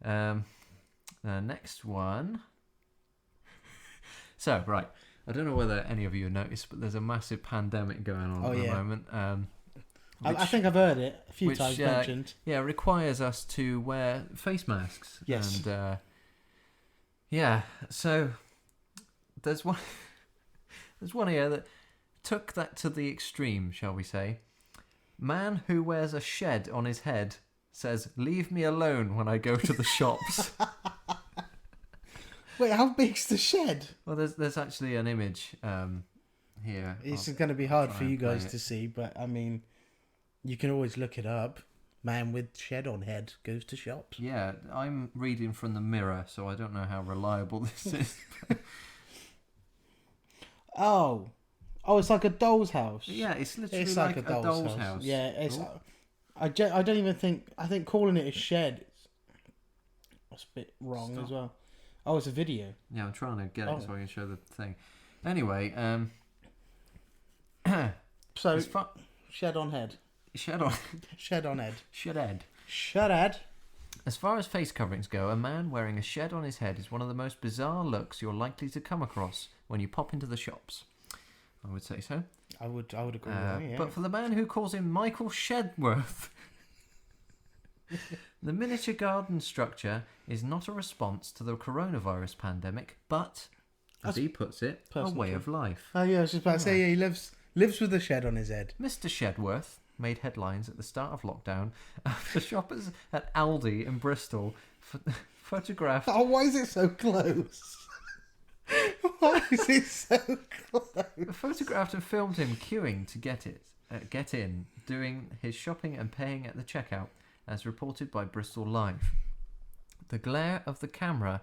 Next one. So, right. I don't know whether any of you have noticed, but there's a massive pandemic going on at the moment. I think I've heard it a few times mentioned. Yeah, requires us to wear face masks. Yes. And, so there's one here that took that to the extreme, shall we say. Man who wears a shed on his head says, "Leave me alone when I go to the shops." Wait, how big's the shed? Well, there's actually an image here. It's going to be hard for you guys to see, but I mean, you can always look it up. Man with shed on head goes to shops. Yeah, I'm reading from the Mirror, so I don't know how reliable this is. Oh, it's like a doll's house. Yeah, it's literally like a doll's house. Yeah, it's. I don't even think. I think calling it a shed is a bit wrong as well. Oh, it's a video. Yeah, I'm trying to get it so I can show the thing. Anyway, so shed on head. Shed on head. Shed head. As far as face coverings go, a man wearing a shed on his head is one of the most bizarre looks you're likely to come across when you pop into the shops. I would say so. I would agree with that, yeah. But for the man who calls him Michael Shedworth, the miniature garden structure is not a response to the coronavirus pandemic, but, as he puts it, a way of life. Oh yeah, I was just about to say, he lives with a shed on his head. Mr. Shedworth made headlines at the start of lockdown after shoppers at Aldi in Bristol photographed... Oh, why is it so close? Why is it so close? Photographed and filmed him queuing to get in, doing his shopping and paying at the checkout, as reported by Bristol Live. The glare of the camera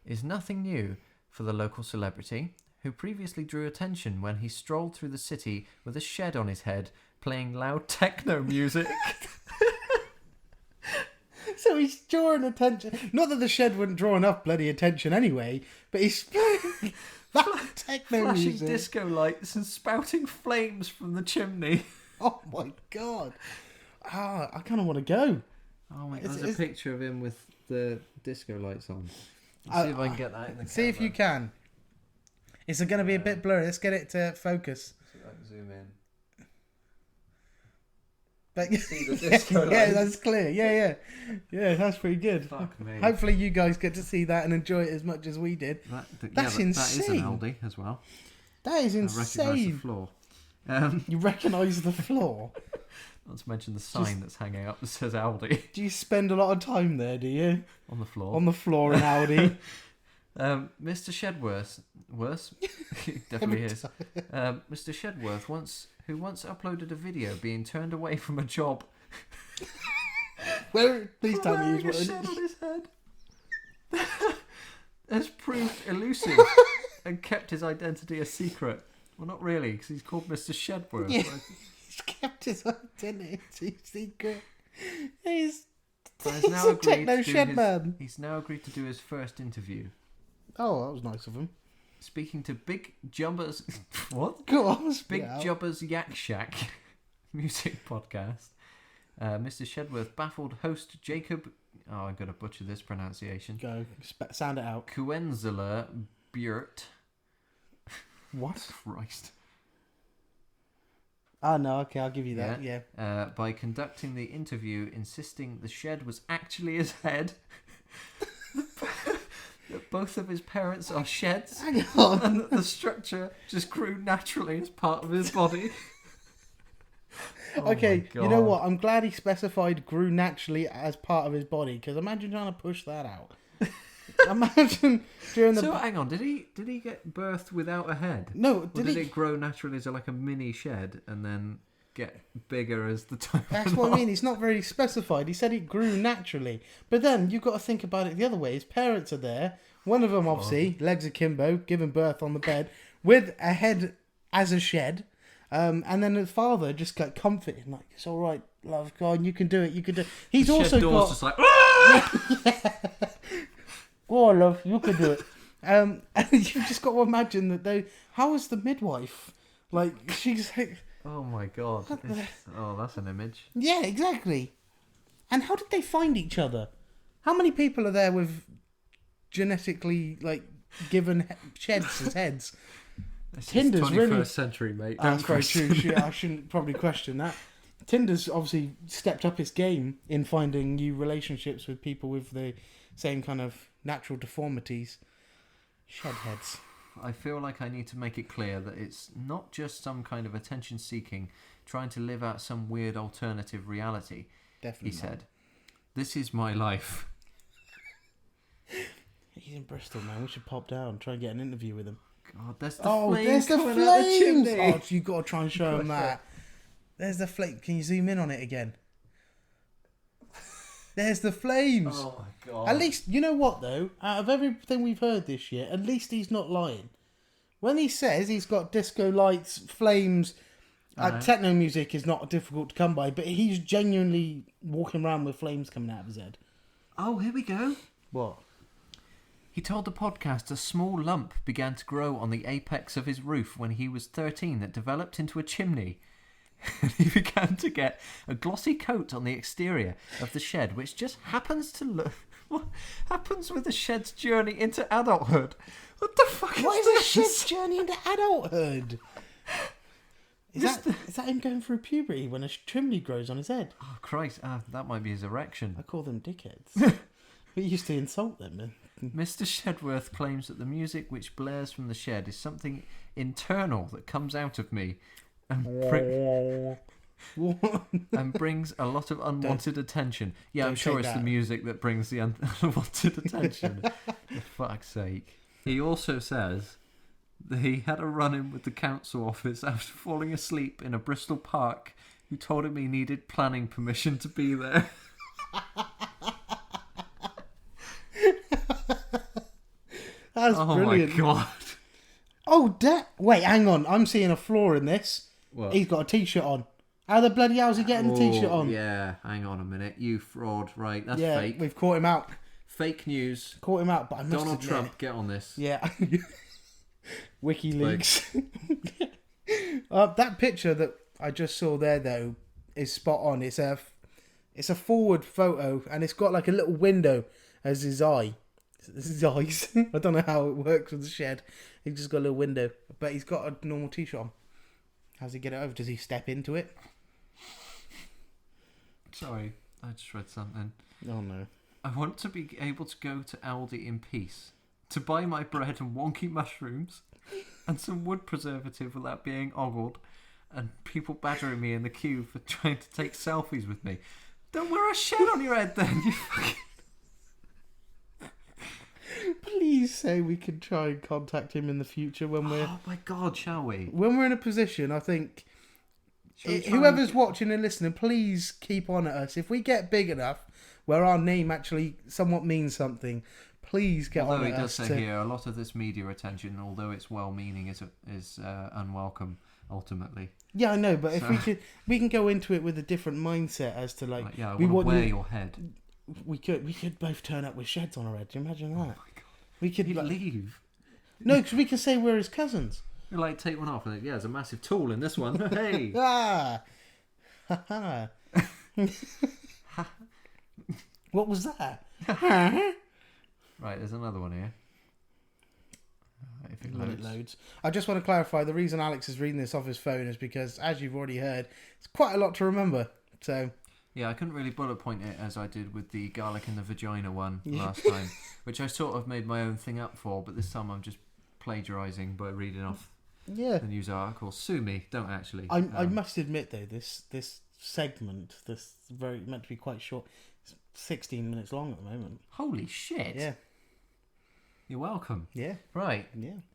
is nothing new for the local celebrity, who previously drew attention when he strolled through the city with a shed on his head, playing loud techno music. So he's drawing attention. Not that the shed wouldn't draw enough bloody attention anyway, but he's playing that techno flashing music. Disco lights and spouting flames from the chimney. Oh my god. I kind of want to go. Oh my god, there's a picture of him with the disco lights on. See if I can get that in the See camera. if you can. It's going to be a bit blurry. Let's get it to focus. See if I can zoom in. But See the disco yeah, lights. that's clear. Yeah, that's pretty good. Fuck me. Hopefully you guys get to see that and enjoy it as much as we did. That's insane. That is an Aldi as well. That is I recognise the insane. floor. You recognise the floor? Not to mention the sign that's hanging up that says Aldi. Do you spend a lot of time there, do you? On the floor. On the floor in Aldi. Mr. Shedworth, he definitely is. Mr. Shedworth who once uploaded a video being turned away from a job. Please tell me he's wearing a shed on his head. Has proved elusive and kept his identity a secret. Well, not really, because he's called Mr. Shedworth. Yeah. He's kept his identity secret. He's now a techno shed man. He's now agreed to do his first interview. Oh, that was nice of him. Speaking to Big Jubbers... What? Go on. Big Jubbers Yak Shack music podcast. Mr. Shedworth baffled host Jacob... Oh, I'm going to butcher this pronunciation. Go. Sound it out. Kuenzler Burt. What? Christ. Oh, no, okay, I'll give you that, yeah. By conducting the interview, insisting the shed was actually his head. That both of his parents are sheds. Hang on. And that the structure just grew naturally as part of his body. Okay, you know what? I'm glad he specified grew naturally as part of his body, because imagine trying to push that out. Imagine during the... So hang on, did he get birthed without a head? No, did it grow naturally as like a mini shed and then get bigger as the time? That's what I mean. It's not very specified. He said it grew naturally, but then you've got to think about it the other way. His parents are there. One of them, obviously, legs akimbo, giving birth on the bed with a head as a shed, and then the father just got comforted, like, it's all right, love, go on, you can do it. You can do it. He's the also shed door's got just like. Ah! Go on, love, you can do it. And you've just got to imagine that they... How is the midwife? Like, she's like... Oh my god. Oh, that's an image. Yeah, exactly. And how did they find each other? How many people are there with genetically given sheds as heads? This Tinder's is 21st really century, mate. That's Don't very true. question it. I shouldn't probably question that. Tinder's obviously stepped up its game in finding new relationships with people with the same kind of natural deformities. Shed heads. I feel like I need to make it clear that it's not just some kind of attention-seeking, trying to live out some weird alternative reality. Definitely. He said, "This is my life." He's in Bristol, man. We should pop down, try and get an interview with him. God, there's the There's the coming out the flames! chimney. Oh, you got to try and show him that. There's the flame. Can you zoom in on it again? There's the flames. Oh my God. At least, you know what though? Out of everything we've heard this year, at least he's not lying. When he says he's got disco lights, flames, techno music is not difficult to come by, but he's genuinely walking around with flames coming out of his head. Oh, here we go. What? He told the podcast a small lump began to grow on the apex of his roof when he was 13 that developed into a chimney. He began to get a glossy coat on the exterior of the shed, which just happens to look... What happens with the shed's journey into adulthood? What the fuck What is is a this? shed's journey into adulthood? Is that him going through puberty when a chimney grows on his head? Oh, Christ. That might be his erection. I call them dickheads. We used to insult them, man. Mr. Shedworth claims that the music which blares from the shed is something internal that comes out of me and, and brings a lot of unwanted attention. Yeah, I'm sure it's the music that brings the unwanted attention. For fuck's sake. He also says that he had a run-in with the council office after falling asleep in a Bristol park, who told him he needed planning permission to be there. That's brilliant. Oh my God. Oh, wait, hang on. I'm seeing a flaw in this. What? He's got a t-shirt on. How the bloody hell's he getting the t-shirt on? Yeah, hang on a minute. You fraud. Right, that's Yeah, fake. we've caught him out. Fake news. Caught him out, but I must Donald admit, Trump, get on this. Yeah. WikiLeaks. That picture that I just saw there, though, is spot on. It's a forward photo, and it's got like a little window as his eye. This is his eyes. I don't know how it works with the shed. He's just got a little window, but he's got a normal t-shirt on. How's he get it over? Does he step into it? Sorry, I just read something. Oh no. I want to be able to go to Aldi in peace, to buy my bread and wonky mushrooms and some wood preservative without being ogled, and people badgering me in the queue for trying to take selfies with me. Don't wear a shed on your head then, you fucking... Please say we can try and contact him in the future when we're... Oh my God, shall we? When we're in a position, I think... Shall we try Whoever's watching and listening, please keep on at us. If we get big enough, where our name actually somewhat means something, please get Although on it at does us. say here, a lot of this media attention, although it's well-meaning, is unwelcome, ultimately. Yeah, I know, but if we can go into it with a different mindset as to Like, yeah, I we want to want wear you- your head. we could both turn up with sheds on our head. Do you imagine that? Oh my God. We could You'd leave. no, because we can say we're his cousins. You like take one off and yeah, there's a massive tool in this one. Hey. Ah, ha ha. What was that? Right, there's another one here. If it When loads. it loads. I just want to clarify, the reason Alex is reading this off his phone is because, as you've already heard, it's quite a lot to remember. So, Yeah, I couldn't really bullet point it as I did with the garlic in the vagina one last time, which I sort of made my own thing up for, but this time I'm just plagiarising by reading off yeah. the news article. Sue me, don't actually. I must admit, though, this segment, this very meant to be quite short, it's 16 minutes long at the moment. Holy shit. Yeah. You're welcome. Yeah. Right. Yeah.